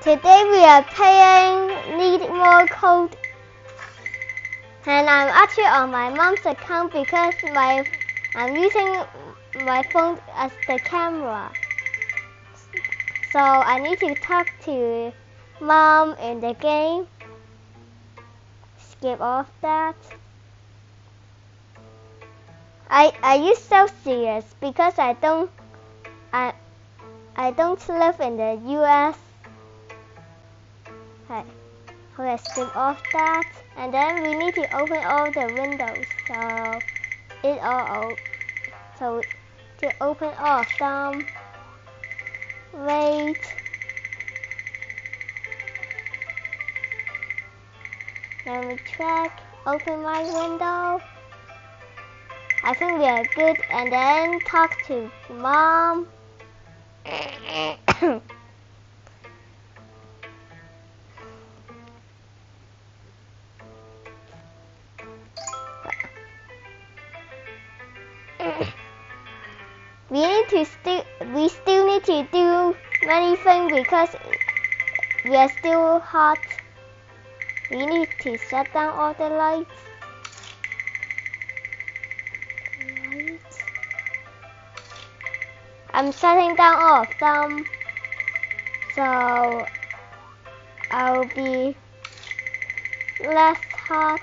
Today we are playing Need More Code, and I'm actually on my mom's account because I'm using my phone as the camera. So I need to talk to mom in the game. Skip off that. I use Celsius because I don't live in the US. Okay, skip off that, and then we need to open all the windows. So to open all of them, wait. Let me check. Open my window. I think we are good, and then talk to mom. We still need to do many things because we are still hot. We need to shut down all the lights. I'm shutting down all of them, so I'll be less hot.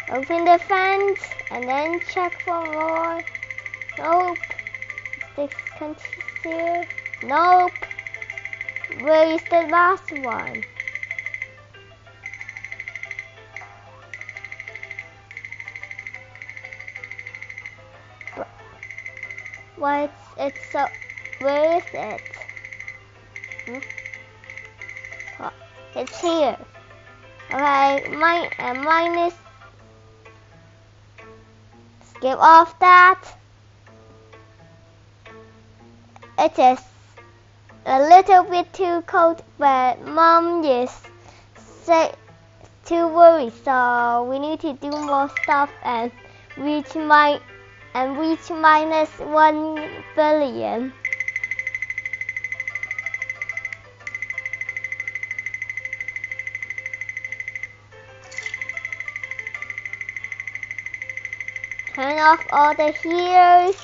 Open the fence and then check for more. Nope. Sticks continue. Nope. Where is the last one? Why it's so? Where is it? Oh, it's here. Okay, mine is. Skip off that. It is a little bit too cold, but mom is too worried, so we need to do more stuff and reach minus 1 billion. Turn off all the heaters.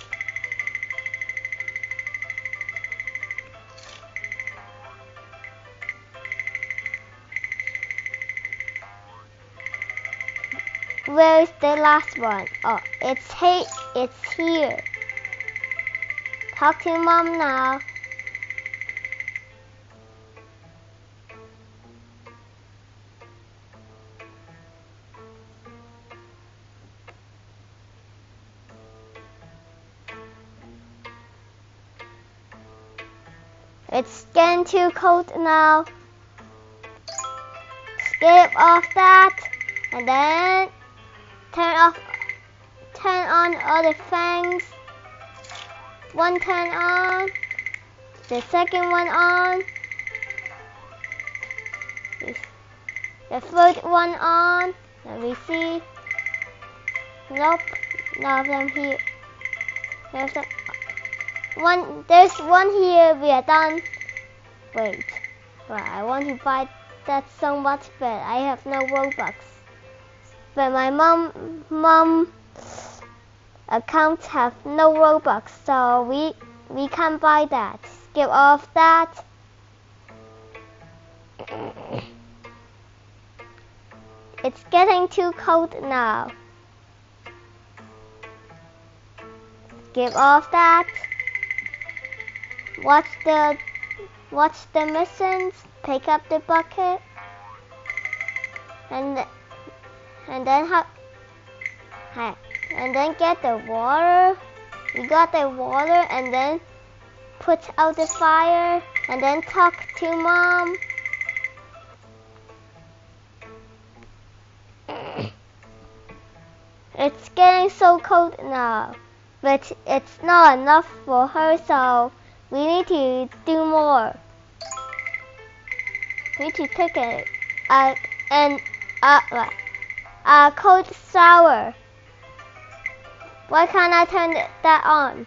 Where is the last one? Oh, it's here. Talk to mom now. It's getting too cold now. Skip off that, and then turn on all the fans. One turn on, the second one on, the third one on. Let me see. Nope, none of them here. There's one here. We are done. Wait, well, I want to buy that so much, but I have no Robux. But my mom accounts have no Robux, so we can't buy that. Skip off that. It's getting too cold now. Skip off that. Watch the missions. Pick up the bucket, and then get the water. We got the water, and then put out the fire, and then talk to mom. It's getting so cold now, but it's not enough for her, so we need to do more. We need to take it and cold shower. Why can't I turn that on?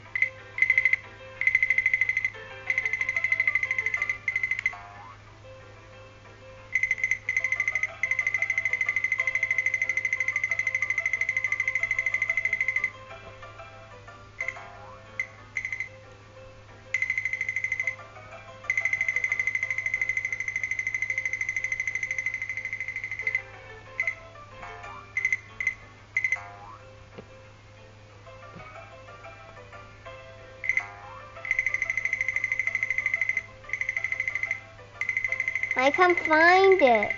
I can't find it.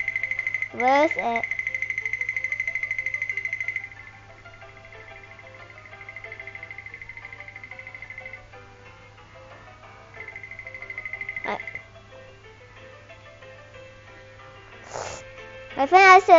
Where's it? I think I should